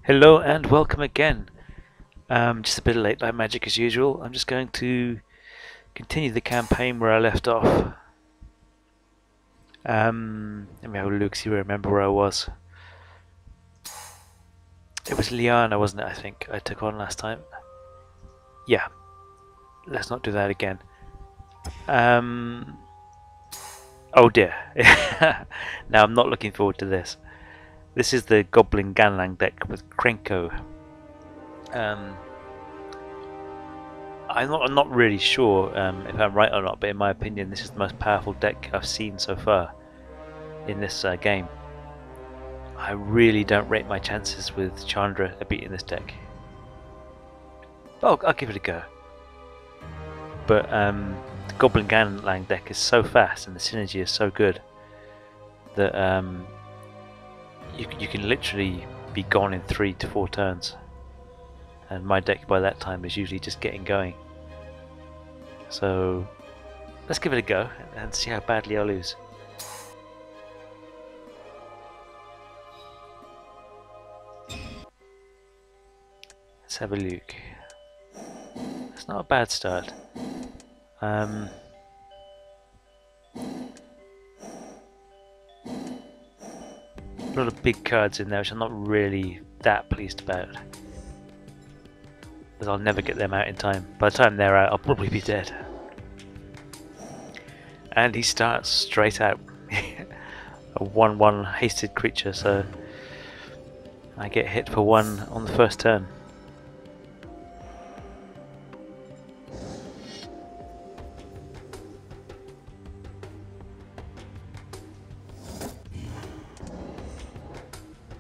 Hello and welcome again. Just a bit of late night magic as usual. I'm just going to continue the campaign where I left off. Let me have a look, see where I remember where I was. It was Liana, wasn't it? I think I took on last time. Yeah, let's not do that again. Oh dear. Now I'm not looking forward to this. This is the Goblin Gangland deck with Krenko. I'm not really sure if I'm right or not, but in my opinion, this is the most powerful deck I've seen so far in this game. I really don't rate my chances with Chandra at beating this deck. Oh, I'll give it a go. But the Goblin Gangland deck is so fast and the synergy is so good that you can literally be gone in 3 to 4 turns. And my deck by that time is usually just getting going. So let's give it a go and see how badly I lose. Let's have a look. It's not a bad start. A lot of big cards in there which I'm not really that pleased about, because I'll never get them out in time. By the time they're out, I'll probably be dead. And he starts straight out. A 1/1 hasted creature, so I get hit for 1 on the first turn.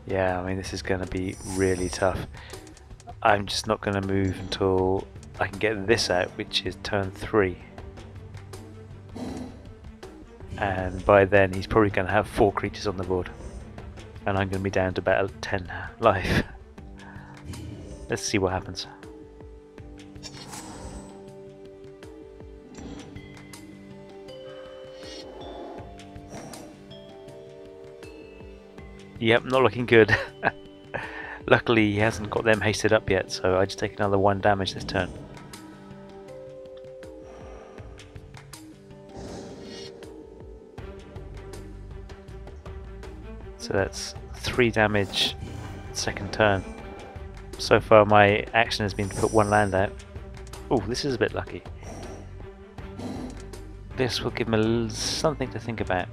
Yeah, I mean, this is going to be really tough. I'm just not going to move until I can get this out, which is turn 3. And by then he's probably going to have 4 creatures on the board. And I'm going to be down to about 10 life. Let's see what happens. Yep, not looking good. Luckily he hasn't got them hasted up yet, so I just take another 1 damage this turn. So that's 3 damage second turn. So far my action has been to put 1 land out. Oh, this is a bit lucky. This will give me something to think about.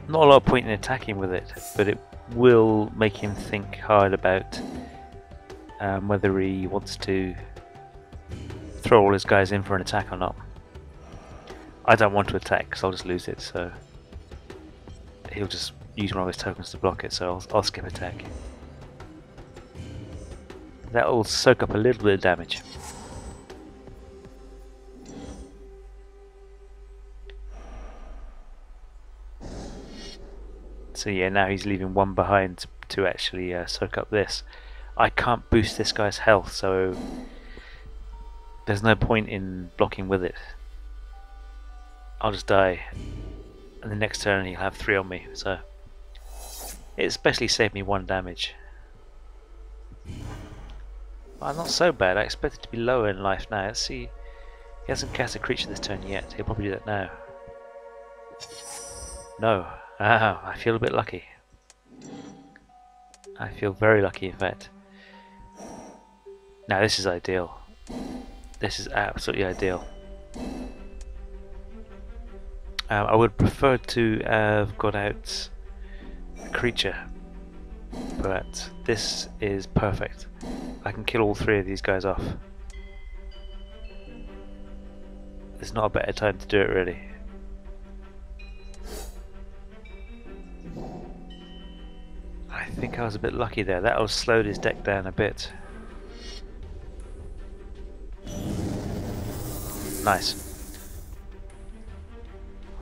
Not a lot of point in attacking with it, but it will make him think hard about whether he wants to throw all his guys in for an attack or not. I don't want to attack because I'll just lose it, so he'll just use one of his tokens to block it, so I'll skip attack. That will soak up a little bit of damage. So yeah, now he's leaving 1 behind to actually soak up this. I can't boost this guy's health, so there's no point in blocking with it. I'll just die, and the next turn he'll have 3 on me, so it's basically saved me 1 damage. Well, not so bad. I expect it to be lower in life now. Let's see. He hasn't cast a creature this turn yet. He'll probably do that now. No. Ah, I feel a bit lucky. I feel very lucky, in fact. Now this is ideal. This is absolutely ideal. I would prefer to have got out a creature, but this is perfect. I can kill all 3 of these guys off. There's not a better time to do it, really. I think I was a bit lucky there. That'll slow his deck down a bit. Nice.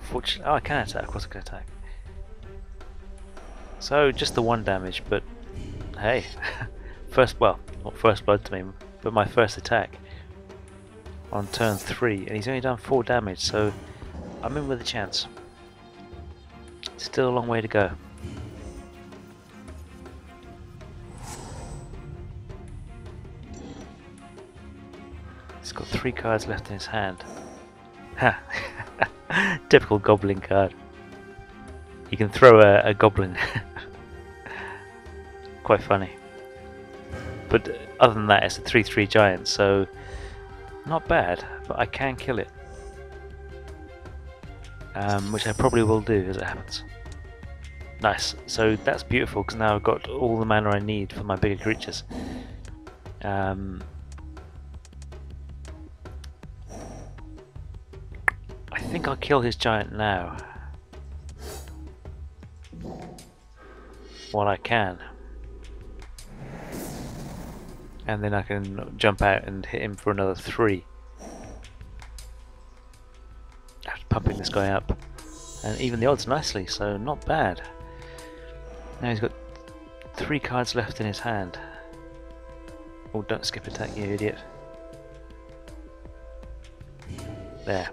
Fortunately, oh, I can attack. Of course I can attack. So just the 1 damage, but hey, well, not first blood to me, but my first attack on turn 3, and he's only done 4 damage. So I'm in with a chance. Still a long way to go. He's got 3 cards left in his hand. Ha! Typical goblin card. You can throw a goblin. Quite funny. But other than that, it's a 3/3 giant, so not bad, but I can kill it. Which I probably will do as it happens. Nice, so that's beautiful because now I've got all the mana I need for my bigger creatures. I think I'll kill his giant now. While I can. And then I can jump out and hit him for another 3. After pumping this guy up. And even the odds nicely, so not bad. Now he's got 3 cards left in his hand. Oh, don't skip attack, you idiot. There.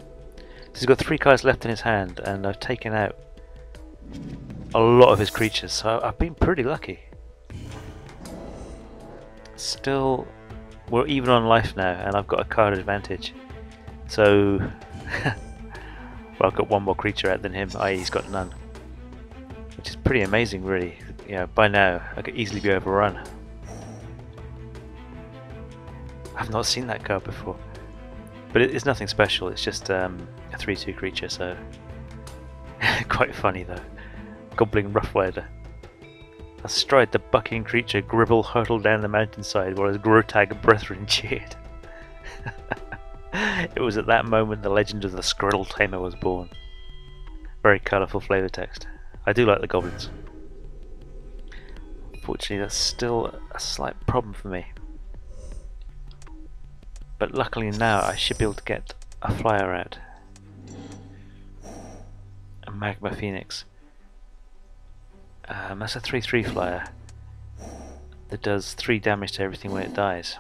So he's got 3 cards left in his hand, and I've taken out a lot of his creatures, so I've been pretty lucky. Still, we're even on life now, and I've got a card advantage. So, well, I've got 1 more creature out than him, i.e. he's got none. Which is pretty amazing, really. You know, by now, I could easily be overrun. I've not seen that card before. But it's nothing special, it's just a 3/2 creature, so... Quite funny, though. Goblin Roughrider. Astride the bucking creature, Gribble hurtled down the mountainside while his Grotag brethren cheered. It was at that moment the legend of the Scriddle Tamer was born. Very colourful flavour text. I do like the goblins. Unfortunately, that's still a slight problem for me. But luckily now I should be able to get a flyer out. A Magma Phoenix. That's a 3/3 flyer that does 3 damage to everything when it dies.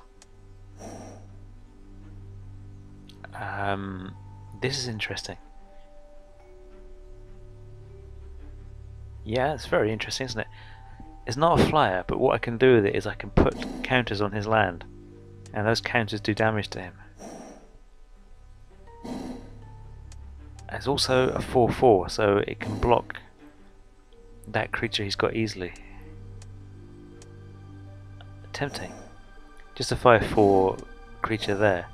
This is interesting. Yeah, it's very interesting, isn't it? It's not a flyer, but what I can do with it is I can put counters on his land, and those counters do damage to him. It's also a 4/4, so it can block that creature he's got easily. Tempting. Just a 5/4 creature there.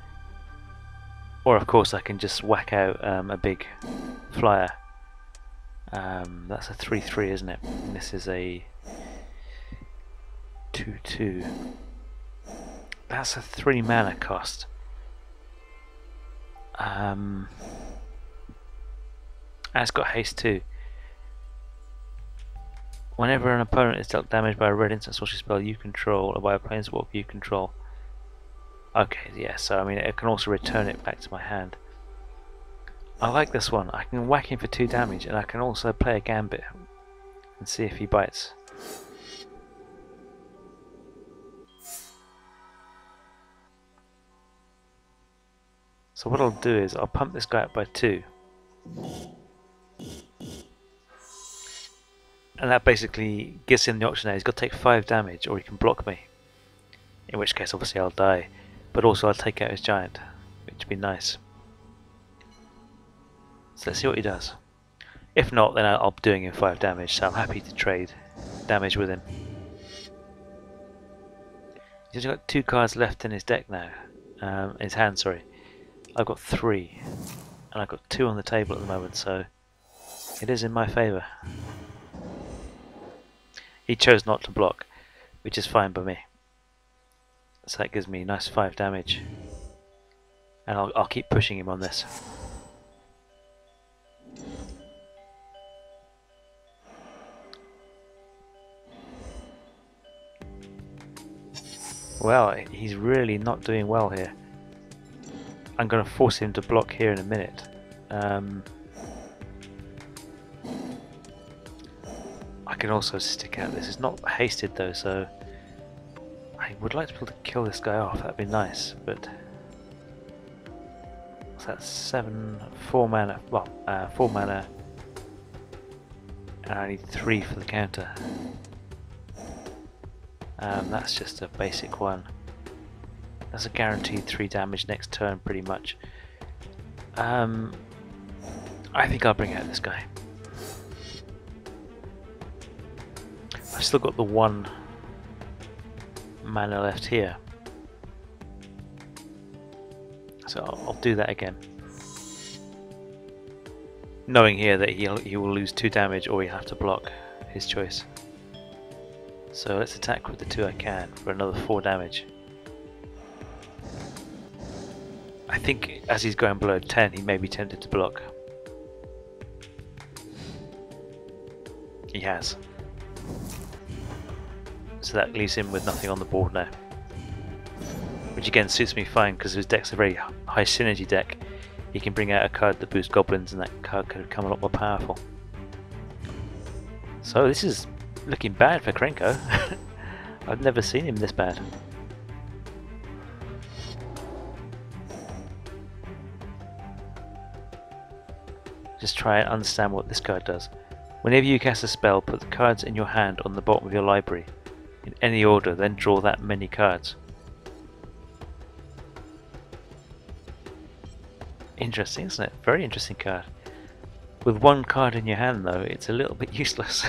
Or of course I can just whack out a big flyer. That's a 3/3, isn't it? And this is a 2/2. That's a 3 mana cost. And it's got haste too. Whenever an opponent is dealt damage by a red instant sorcery spell you control or by a planeswalker you control. Okay, yeah, so I mean it can also return it back to my hand. I like this one. I can whack him for 2 damage and I can also play a gambit and see if he bites. So what I'll do is I'll pump this guy up by 2. And that basically gives him the option now. He's got to take 5 damage or he can block me. In which case obviously I'll die. But also I'll take out his giant, which would be nice. So let's see what he does. If not, then I'll be doing him 5 damage, so I'm happy to trade damage with him. He's only got 2 cards left in his deck now. In his hand, sorry. I've got 3. And I've got 2 on the table at the moment, so it is in my favour. He chose not to block, which is fine by me. So that gives me a nice 5 damage. And I'll keep pushing him on this. Well, he's really not doing well here. I'm going to force him to block here in a minute. I can also stick out this. It's not hasted though, so I would like to be able to kill this guy off. That'd be nice, but So that's 4 mana. Well, 4 mana. And I need 3 for the counter. That's just a basic one. That's a guaranteed 3 damage next turn, pretty much. I think I'll bring out this guy. I've still got the 1 mana left here. So I'll do that again. Knowing here that he will lose 2 damage or he'll have to block, his choice. So let's attack with the 2 I can for another 4 damage. I think as he's going below 10 he may be tempted to block. He has. So that leaves him with nothing on the board now. Which again suits me fine because his deck's a very high synergy deck. He can bring out a card that boosts goblins and that card could become a lot more powerful. So this is looking bad for Krenko. I've never seen him this bad. Just try and understand what this card does. Whenever you cast a spell, put the cards in your hand on the bottom of your library in any order, then draw that many cards. Interesting, isn't it? Very interesting card. With 1 card in your hand though, it's a little bit useless.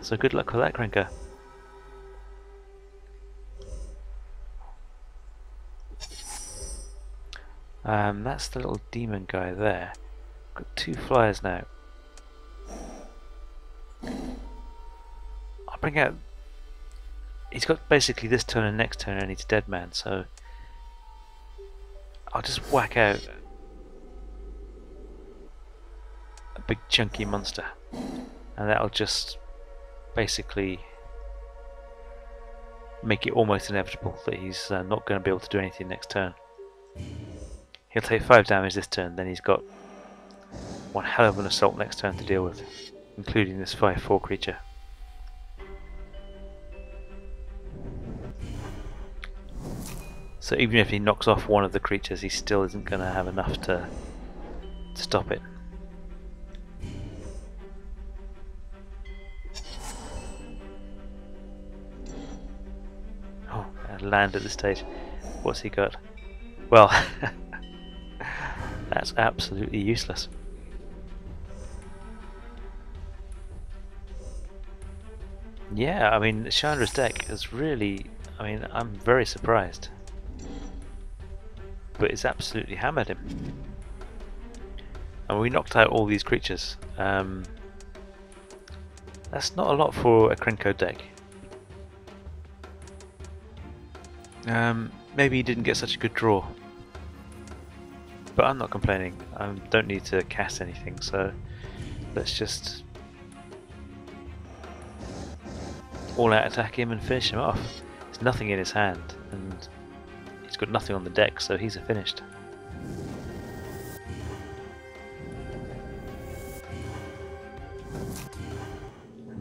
So good luck with that, Krenko. That's the little demon guy there. Got 2 flyers now. I'll bring out... He's got basically this turn and next turn and he's a dead man, so... I'll just whack out a big chunky monster. And that'll just basically make it almost inevitable that he's not going to be able to do anything next turn. He'll take 5 damage this turn, then he's got one hell of an assault next turn to deal with, including this 5/4 creature. So even if he knocks off one of the creatures, he still isn't going to have enough to stop it. Oh, and land at this stage. What's he got? Well, that's absolutely useless. Yeah, I mean, Chandra's deck is really... I mean, I'm very surprised. But it's absolutely hammered him. And we knocked out all these creatures. That's not a lot for a Krenko deck. Maybe he didn't get such a good draw. But I'm not complaining. I don't need to cast anything, so let's just all out attack him and finish him off. There's nothing in his hand, and he's got nothing on the deck, so he's finished.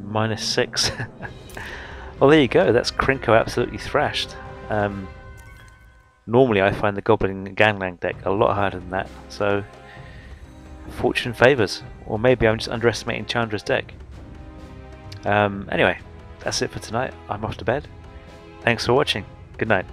-6. Well, there you go. That's Krenko absolutely thrashed. Normally I find the Goblin Gangland deck a lot harder than that, so fortune favours. Or maybe I'm just underestimating Chandra's deck. Anyway, that's it for tonight. I'm off to bed. Thanks for watching. Good night.